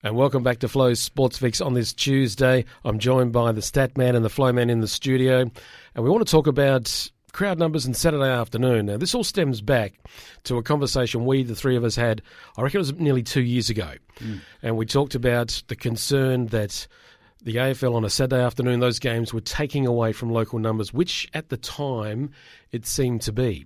And welcome back to Flow's Sports Fix on this Tuesday. I'm joined by the Stat Man and the Flow Man in the studio. And we want to talk about crowd numbers on Saturday afternoon. Now, this all stems back to a conversation the three of us had, I reckon it was nearly 2 years ago. And we talked about the concern that the AFL on a Saturday afternoon, those games were taking away from local numbers, which at the time it seemed to be.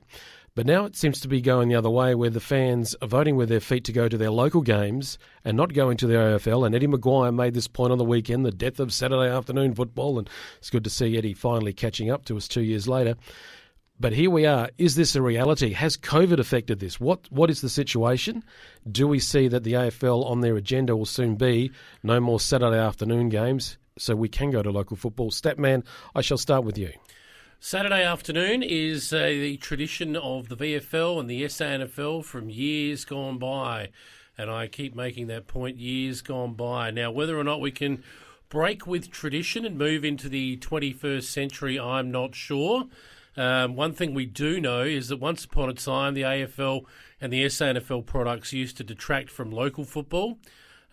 But now it seems to be going the other way, where the fans are voting with their feet to go to their local games and not going to the AFL. And Eddie Maguire made this point on the weekend, the death of Saturday afternoon football. And it's good to see Eddie finally catching up to us 2 years later. But here we are. Is this a reality? Has COVID affected this? What is the situation? Do we see that the AFL on their agenda will soon be no more Saturday afternoon games so we can go to local football? Statman, I shall start with you. Saturday afternoon is the tradition of the VFL and the SANFL from years gone by. And I keep making that point, years gone by. Now, whether or not we can break with tradition and move into the 21st century, I'm not sure. One thing we do know is that once upon a time, the AFL and the SANFL products used to detract from local football.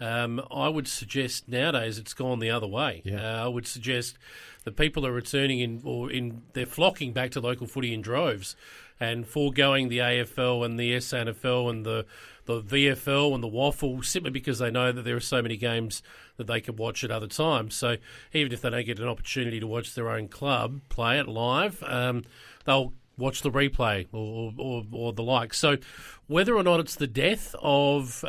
I would suggest nowadays it's gone the other way. I would suggest that people are returning they're flocking back to local footy in droves and foregoing the AFL and the SANFL and the VFL and the Waffle simply because they know that there are so many games that they can watch at other times. So even if they don't get an opportunity to watch their own club play it live, they'll watch the replay or the like. So whether or not it's the death of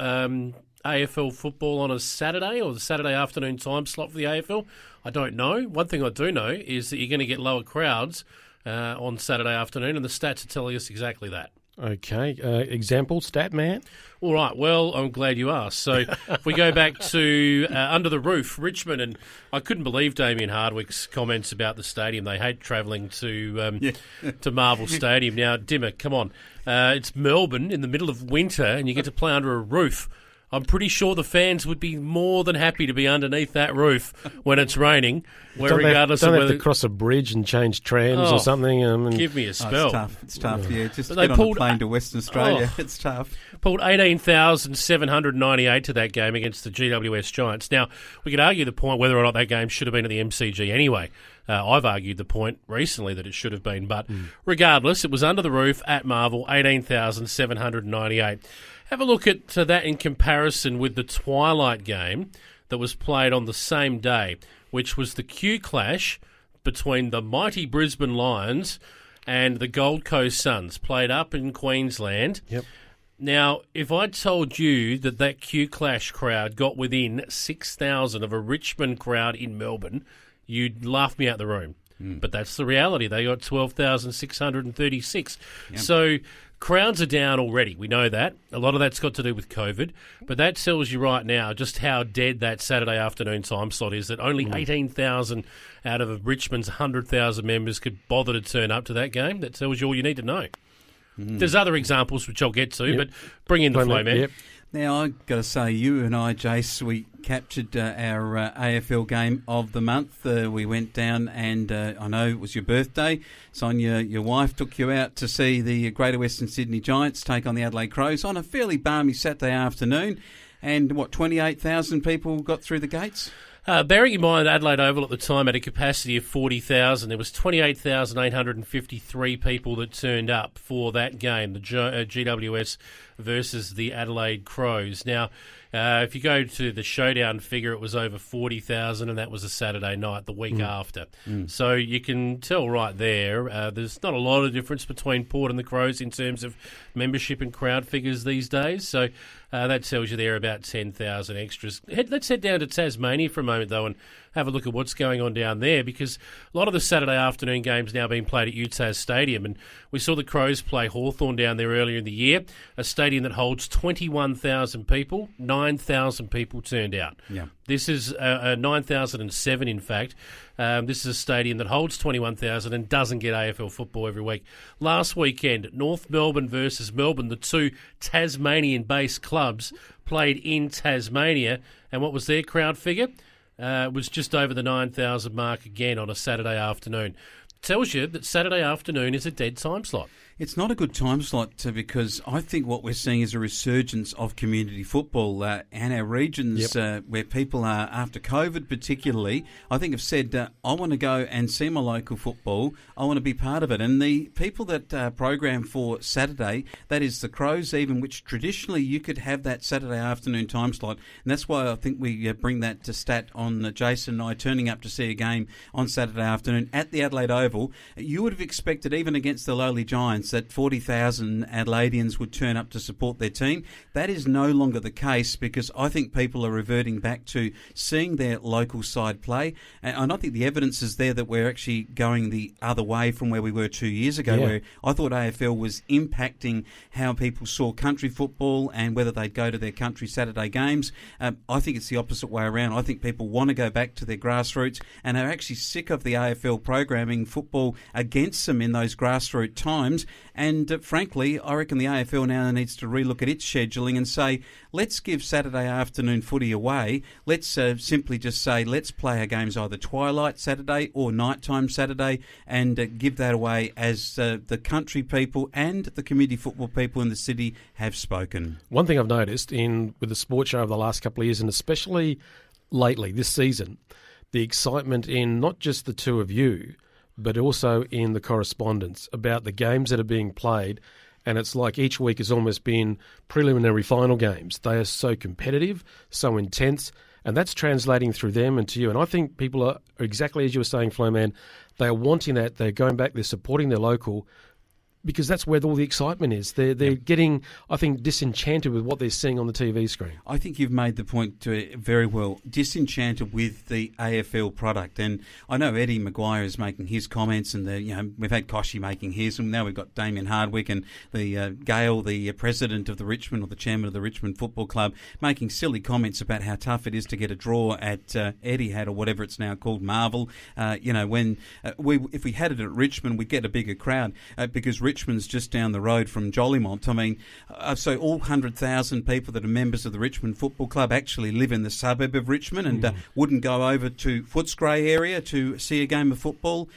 AFL football on a Saturday or the Saturday afternoon time slot for the AFL, I don't know. One thing I do know is that you're going to get lower crowds on Saturday afternoon, and the stats are telling us exactly that. Okay. Example, stat man? All right. Well, I'm glad you asked. So if we go back to Under the Roof, Richmond, and I couldn't believe Damien Hardwick's comments about the stadium. They hate travelling to Marvel Stadium. Now, Dimmer, come on. It's Melbourne in the middle of winter, and you get to play under a roof. I'm pretty sure the fans would be more than happy to be underneath that roof when it's raining, regardless of whether... Don't have to cross a bridge and change trams or something. Give me a spell. It's tough, yeah. Just get on a plane to Western Australia. It's tough. Pulled 18,798 to that game against the GWS Giants. Now, we could argue the point whether or not that game should have been at the MCG anyway. I've argued the point recently that it should have been, but regardless, it was under the roof at Marvel, 18,798. Have a look at that in comparison with the Twilight game that was played on the same day, which was the Q clash between the mighty Brisbane Lions and the Gold Coast Suns, played up in Queensland. Yep. Now, if I told you that Q clash crowd got within 6,000 of a Richmond crowd in Melbourne, you'd laugh me out the room. But that's the reality. They got 12,636. Yep. So crowds are down already. We know that. A lot of that's got to do with COVID. But that tells you right now just how dead that Saturday afternoon time slot is, that only 18,000 out of Richmond's 100,000 members could bother to turn up to that game. That tells you all you need to know. There's other examples which I'll get to, but bring in the flow, man. Yep. Now, I've got to say, you and I, Jace, we captured our AFL game of the month. We went down and I know it was your birthday. Sonia, your wife, took you out to see the Greater Western Sydney Giants take on the Adelaide Crows on a fairly balmy Saturday afternoon. And, 28,000 people got through the gates? Bearing in mind Adelaide Oval at the time had a capacity of 40,000, there was 28,853 people that turned up for that game, the GWS versus the Adelaide Crows. Now, if you go to the showdown figure, it was over 40,000, and that was a Saturday night, the week after. So you can tell right there, there's not a lot of difference between Port and the Crows in terms of membership and crowd figures these days. So that tells you there about 10,000 extras. Let's head down to Tasmania for a moment, though, and have a look at what's going on down there, because a lot of the Saturday afternoon games now being played at UTAS Stadium, and we saw the Crows play Hawthorn down there earlier in the year, a stadium that holds 21,000 people. 9,000 people turned out. Yeah. This is 9,007, in fact. This is a stadium that holds 21,000 and doesn't get AFL football every week. Last weekend, North Melbourne versus Melbourne, the two Tasmanian-based clubs played in Tasmania, and what was their crowd figure? It was just over the 9,000 mark again on a Saturday afternoon. Tells you that Saturday afternoon is a dead time slot. It's not a good time slot because I think what we're seeing is a resurgence of community football and our regions where people are, after COVID particularly, I think have said, I want to go and see my local football. I want to be part of it. And the people that program for Saturday, that is the Crows even, which traditionally you could have that Saturday afternoon time slot. And that's why I think we bring that to stat on Jason and I turning up to see a game on Saturday afternoon at the Adelaide Oval. You would have expected, even against the lowly Giants, that 40,000 Adelaideans would turn up to support their team. That is no longer the case because I think people are reverting back to seeing their local side play. And I think the evidence is there that we're actually going the other way from where we were 2 years ago, where I thought AFL was impacting how people saw country football and whether they'd go to their country Saturday games. I think it's the opposite way around. I think people want to go back to their grassroots and are actually sick of the AFL programming football against them in those grassroots times. And frankly, I reckon the AFL now needs to relook at its scheduling and say, let's give Saturday afternoon footy away. Let's simply just say, let's play our games either twilight Saturday or nighttime Saturday and give that away as the country people and the community football people in the city have spoken. One thing I've noticed with the sports show over the last couple of years, and especially lately this season, the excitement in not just the two of you, but also in the correspondence about the games that are being played. And it's like each week has almost been preliminary final games. They are so competitive, so intense, and that's translating through them and to you. And I think people are exactly as you were saying, Flo Man, they are wanting that. They're going back, they're supporting their local, because that's where all the excitement is. They're getting, I think, disenchanted with what they're seeing on the TV screen. I think you've made the point very well. Disenchanted with the AFL product. And I know Eddie Maguire is making his comments, and we've had Koshy making his, and now we've got Damien Hardwick and the Gale, the president of the Richmond, or the chairman of the Richmond Football Club, making silly comments about how tough it is to get a draw at Etihad or whatever it's now called, Marvel. If we had it at Richmond, we'd get a bigger crowd because Richmond's just down the road from Jolimont. I mean, so all 100,000 people that are members of the Richmond Football Club actually live in the suburb of Richmond and wouldn't go over to Footscray area to see a game of football.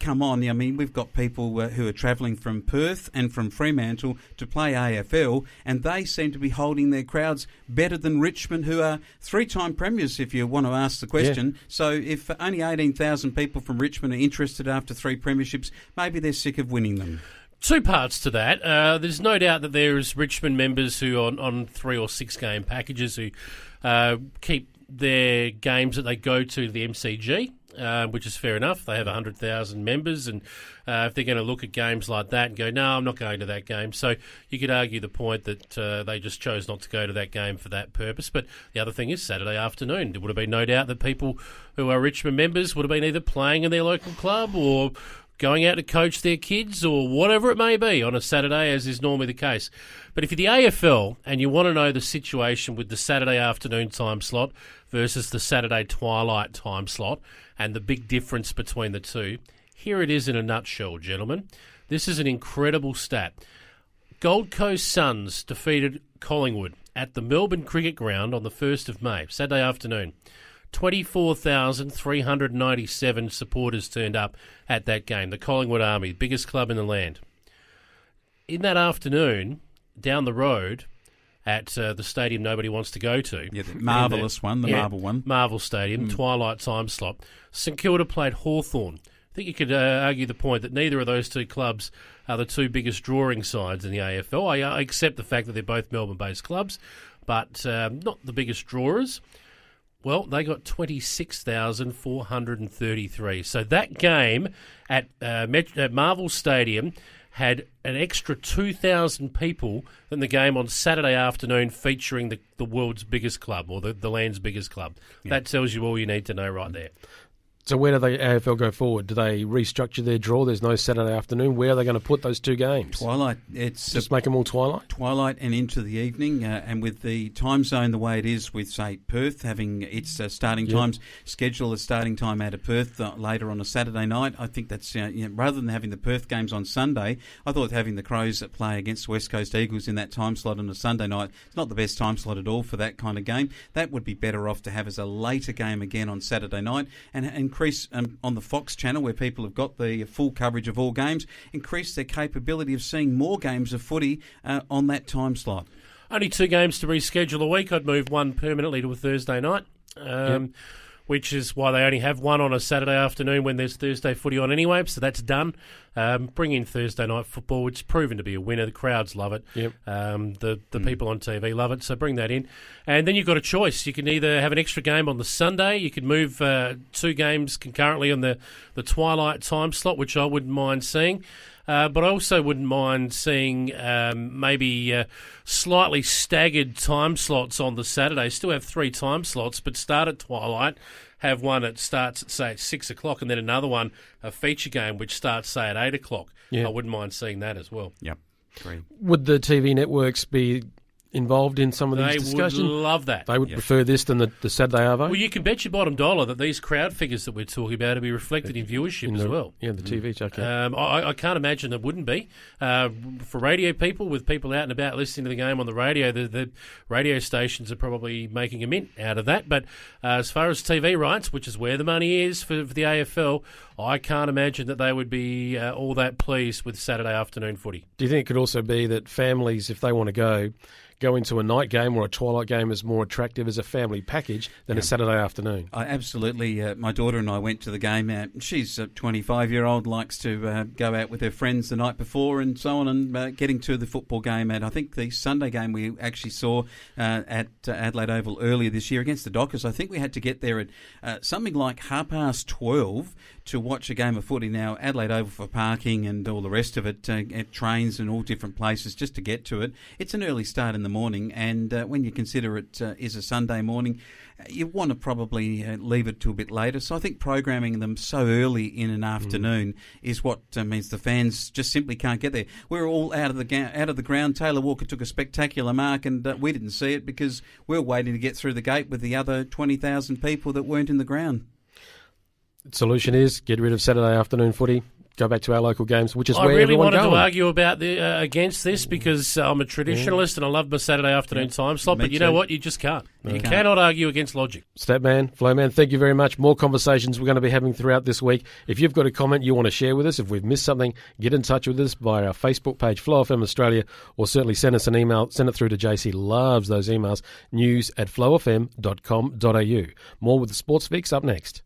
Come on, I mean, we've got people who are travelling from Perth and from Fremantle to play AFL, and they seem to be holding their crowds better than Richmond, who are three-time premiers, if you want to ask the question. Yeah. So if only 18,000 people from Richmond are interested after 3 premierships, maybe they're sick of winning them. Two parts to that. There's no doubt that there's Richmond members who on 3 or 6 game packages who keep their games that they go to the MCG, which is fair enough. They have 100,000 members, and if they're going to look at games like that and go, no, I'm not going to that game. So you could argue the point that they just chose not to go to that game for that purpose. But the other thing is Saturday afternoon. There would have been no doubt that people who are Richmond members would have been either playing in their local club or going out to coach their kids or whatever it may be on a Saturday, as is normally the case. But if you're the AFL and you want to know the situation with the Saturday afternoon time slot versus the Saturday twilight time slot and the big difference between the two, here it is in a nutshell, gentlemen. This is an incredible stat. Gold Coast Suns defeated Collingwood at the Melbourne Cricket Ground on the 1st of May, Saturday afternoon. 24,397 supporters turned up at that game. The Collingwood Army, biggest club in the land. In that afternoon, down the road at the stadium nobody wants to go to. Yeah, the marvellous one, Marvel one. Marvel Stadium, twilight time slot. St Kilda played Hawthorn. I think you could argue the point that neither of those two clubs are the two biggest drawing sides in the AFL. I accept the fact that they're both Melbourne-based clubs, but not the biggest drawers. Well, they got 26,433. So that game at Marvel Stadium had an extra 2,000 people than the game on Saturday afternoon featuring the world's biggest club or the land's biggest club. Yeah. That tells you all you need to know right there. So where do the AFL go forward? Do they restructure their draw? There's no Saturday afternoon. Where are they going to put those two games? Twilight. It's just make them all twilight? Twilight and into the evening. And with the time zone the way it is with, say, Perth having its starting times, schedule a starting time out of Perth later on a Saturday night, I think that's, rather than having the Perth games on Sunday, I thought having the Crows play against West Coast Eagles in that time slot on a Sunday night, it's not the best time slot at all for that kind of game. That would be better off to have as a later game again on Saturday night and increase on the Fox channel, where people have got the full coverage of all games, increase their capability of seeing more games of footy on that time slot. Only 2 games to reschedule a week. I'd move one permanently to a Thursday night. Which is why they only have one on a Saturday afternoon when there's Thursday footy on anyway, so that's done. Bring in Thursday night football. It's proven to be a winner. The crowds love it. Yep. The people on TV love it, so bring that in. And then you've got a choice. You can either have an extra game on the Sunday, you could move 2 games concurrently on the twilight time slot, which I wouldn't mind seeing. But I also wouldn't mind seeing maybe slightly staggered time slots on the Saturday. Still have 3 time slots, but start at twilight. Have one that starts at, say, at 6 o'clock, and then another one, a feature game, which starts, say, at 8 o'clock. Yeah. I wouldn't mind seeing that as well. Yep, great. Would the TV networks be involved in some of these discussions? They would love that. They would prefer this than the Saturday Arvo? Well, you can bet your bottom dollar that these crowd figures that we're talking about will be reflected in viewership as well. Yeah, the TV, okay. I can't imagine there wouldn't be. For radio people, with people out and about listening to the game on the radio, the radio stations are probably making a mint out of that. But as far as TV rights, which is where the money is for the AFL, I can't imagine that they would be all that pleased with Saturday afternoon footy. Do you think it could also be that families, if they want to go into a night game or a twilight game is more attractive as a family package than a Saturday afternoon? Absolutely. My daughter and I went to the game. She's a 25-year-old, likes to go out with her friends the night before and so on, and getting to the football game. And I think the Sunday game we actually saw at Adelaide Oval earlier this year against the Dockers, I think we had to get there at something like 12:30 to watch a game of footy. Now, Adelaide Oval for parking and all the rest of it, at trains and all different places just to get to it. It's an early start in the morning, and when you consider it is a Sunday morning, you want to probably leave it to a bit later. So I think programming them so early in an afternoon is what means the fans just simply can't get there. We're all out of the ground. Taylor Walker took a spectacular mark, and we didn't see it because we were waiting to get through the gate with the other 20,000 people that weren't in the ground. The solution is get rid of Saturday afternoon footy. Go back to our local games, which is where everyone everyone I really wanted to argue about against this because I'm a traditionalist and I love my Saturday afternoon time slot, but you know what? You just can't. You cannot argue against logic. Statman, Flowman, thank you very much. More conversations we're going to be having throughout this week. If you've got a comment you want to share with us, if we've missed something, get in touch with us via our Facebook page, Flow FM Australia, or certainly send us an email. Send it through to JC. Loves those emails. news@flowfm.com.au. More with the Sports Fix up next.